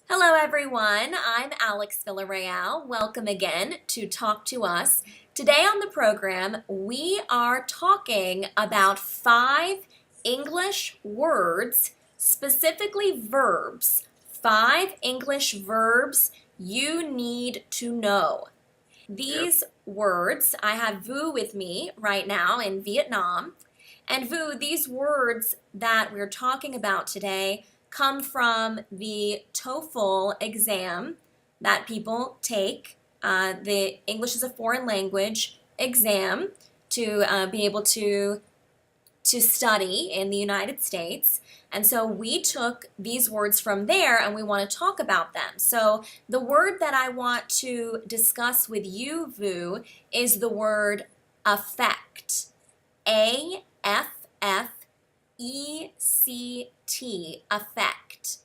Hello, everyone. I'm Alex Villarreal. Welcome again to Talk to Us. Today on the program, we are talking about 5 English words, specifically verbs. 5 English verbs you need to know. Yep. These words, I have Vu with me right now in Vietnam. And Vu, these words that we're talking about today come from the TOEFL exam that people take. The English is a foreign language exam to be able to study in the United States. And so we took these words from there and we want to talk about them. So the word that I want to discuss with you, Vu, is the word affect. AFFECT, affect.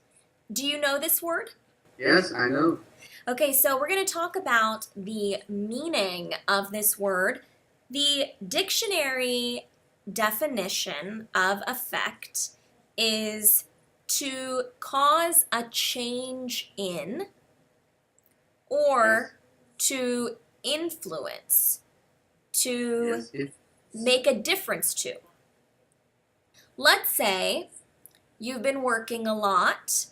Do you know this word? Yes, I know. Okay, so we're going to talk about the meaning of this word. The dictionary definition of affect is to cause a change in Yes, or to influence, to yes, it. make a difference to. Let's say you've been working a lot,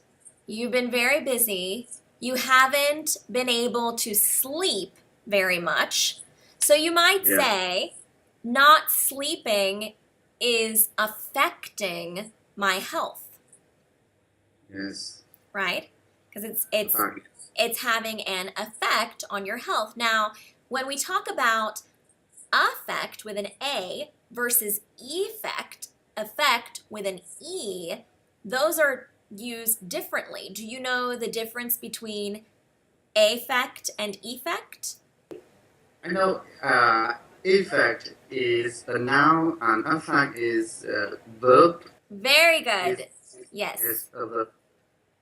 you've been very busy, you haven't been able to sleep very much. So you might Yeah, say, not sleeping is affecting my health, yes. right? Because Right. it's having an effect on your health. Now, when we talk about affect with an A versus effect with an E, those are used differently. Do you know the difference between affect and effect? I know. Effect is a noun, and affect is a verb. Very Is good. Yes. is a verb.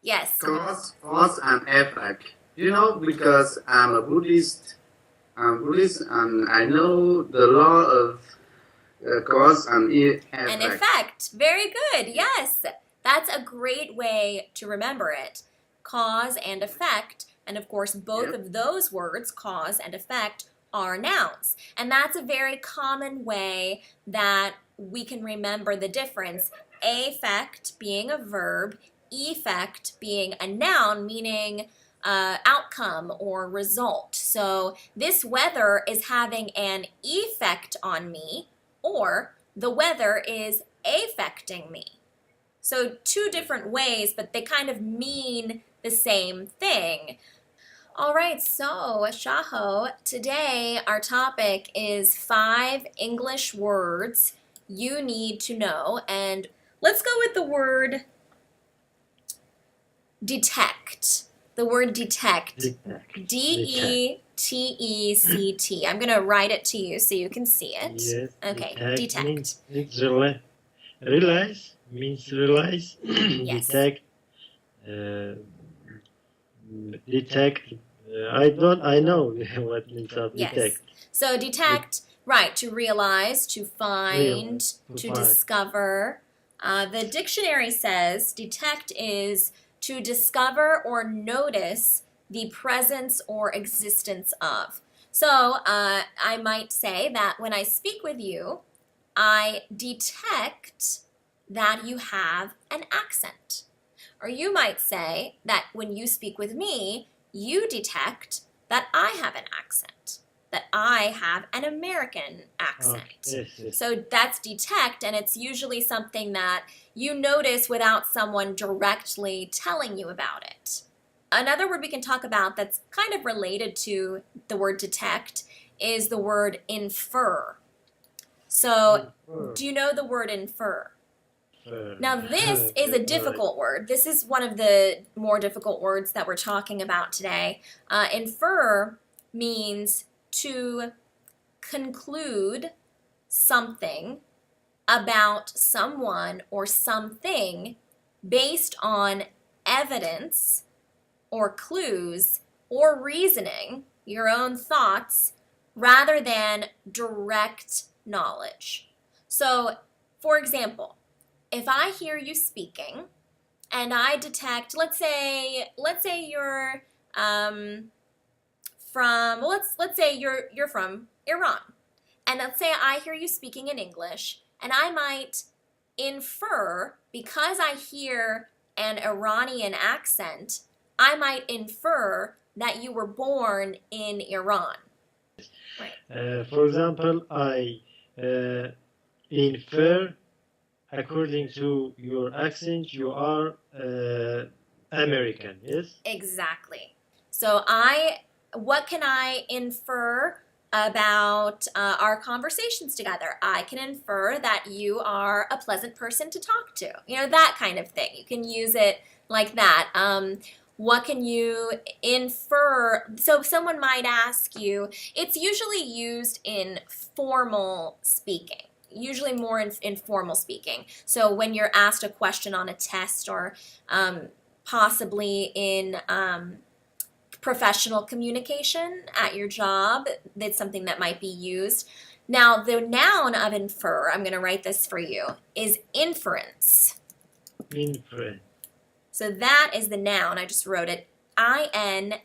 Yes. Cause and effect. Because I'm Buddhist, and I know the law of cause and An effect. effect. Very good. Yes. That's a great way to remember it. Cause and effect. And of course, both Yep. of those words, cause and effect, are nouns. And that's a very common way that we can remember the difference. Affect being a verb, effect being a noun, meaning outcome or result. So this weather is having an effect on me, or the weather is affecting me. So, two different ways, but they kind of mean the same thing. All right, so Shaho, today our topic is 5 English words you need to know. And let's go with the word detect. The word detect. Detect. DETECT. I'm going to write it to you so you can see it. Yes, Okay, detect detect. means realize means realize. Yes. Detect, uh, detect. I know what means of Yes. detect. So Det, detect, right, to realize, to find, realize, to to find. discover. The dictionary says detect is to discover or notice the presence or existence of. So I might say that when I speak with you, I detect that you have an accent. Or you might say that when you speak with me, you detect that I have an accent, that I have an American Okay. accent. Yes, yes. So that's detect, and it's usually something that you notice without someone directly telling you about it. Another word we can talk about that's kind of related to the word detect is the word infer. So, Infer. do you know the word infer? Now, this is a Right. difficult word. This is one of the more difficult words that we're talking about today. Infer means to conclude something about someone or something based on evidence or clues or reasoning, your own thoughts, rather than direct knowledge. So, for example, if I hear you speaking and I detect, let's say you're from, let's say you're from Iran, and let's say I hear you speaking in English, and I might infer, because I hear an Iranian accent, I might infer that you were born in Iran. Right. For example, I infer, according to your accent, you are American, yes? Exactly. So what can I infer about our conversations together? I can infer that you are a pleasant person to talk to. You know, that kind of thing. You can use it like that. What can you infer? So someone might ask you, it's usually used in formal speaking. Usually more in formal speaking. So when you're asked a question on a test, or possibly in professional communication at your job, that's something that might be used. Now, the noun of infer, I'm going to write this for you, is inference. Inference. So that is the noun. I just wrote it, INFERENCE.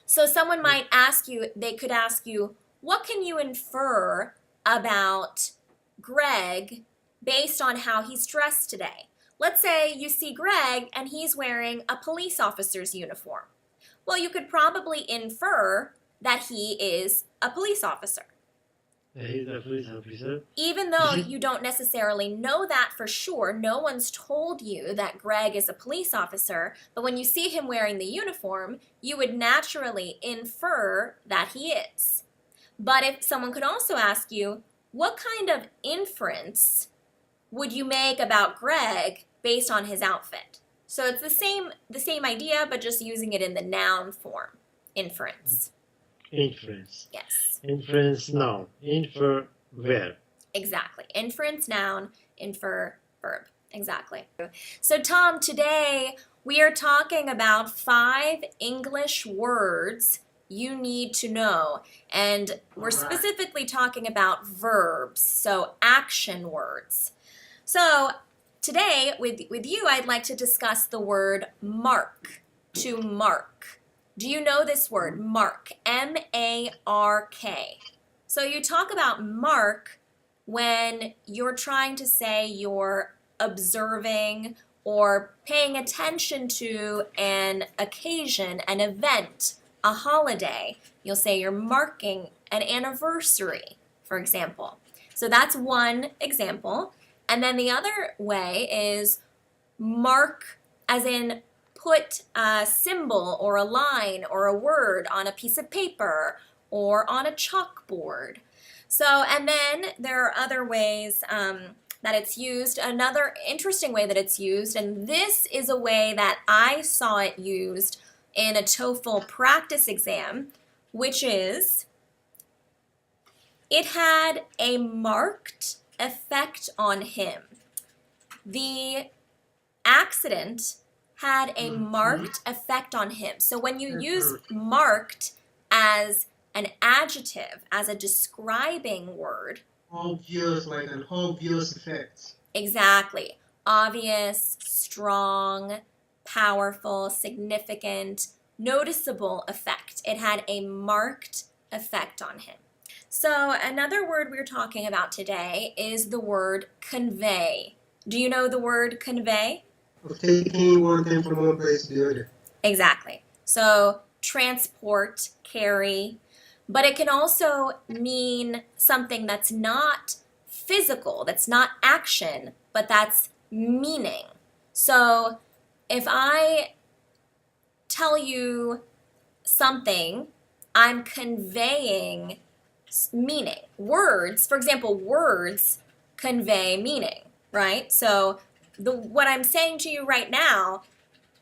So someone might ask you, they could ask you, what can you infer about Greg based on how he's dressed today? Let's say you see Greg and he's wearing a police officer's uniform. Well, you could probably infer that he is a police officer. He's a police officer. Even though you don't necessarily know that for sure, no one's told you that Greg is a police officer, but when you see him wearing the uniform, you would naturally infer that he is. But if someone could also ask you, what kind of inference would you make about Greg based on his outfit? So it's the same idea, but just using it in the noun form. Inference. Inference. Yes. Inference noun. Infer verb. Exactly. Inference noun, infer verb. Exactly. So Tom, today we are talking about 5 English words you need to know. And we're specifically talking about verbs, so action words. So today with you, I'd like to discuss the word mark, to mark. Do you know this word, mark? M-A-R-K. So you talk about mark when you're trying to say you're observing or paying attention to an occasion, an event, a holiday. You'll say you're marking an anniversary, for example. So that's one example. And then the other way is mark as in put a symbol or a line or a word on a piece of paper or on a chalkboard. So, and then there are other ways that it's used. Another interesting way that it's used, and this is a way that I saw it used in a TOEFL practice exam, which is, it had a marked effect on him. The accident had a marked effect on him. So when you use marked as an adjective, as a describing word. Obvious, like an obvious effect. Exactly. Obvious, strong, powerful, significant, noticeable effect. It had a marked effect on him. So another word we're talking about today is the word convey. Do you know the word convey? Of taking one thing from one place to the other. Exactly. So transport, carry, but it can also mean something that's not physical, that's not action, but that's meaning. So if I tell you something, I'm conveying meaning. Words, for example, words convey meaning, right? So what I'm saying to you right now,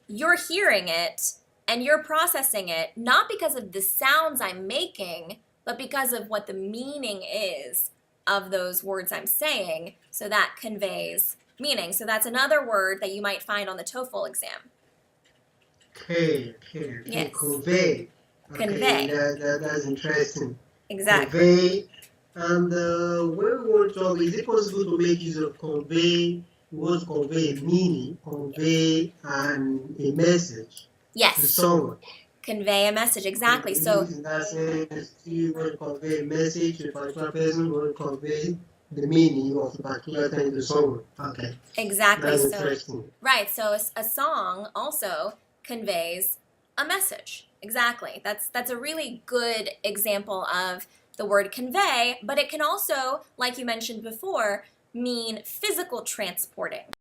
you're hearing it and you're processing it, not because of the sounds I'm making, but because of what the meaning is of those words I'm saying. So that conveys meaning. So that's another word that you might find on the TOEFL exam. Okay. Yes. Convey. Convey. That's interesting. Exactly. Convey And when we want to talk, is it possible to make use of convey? We want to convey a meaning, convey a message to Yes, someone. convey a message, exactly. So In that sense, you want to convey a message to a particular person, you want to convey the meaning of a particular thing to someone. Okay, exactly. that's So interesting. right. So a song also conveys a message. Exactly. That's a really good example of the word convey, but it can also, like you mentioned before, mean physical transporting.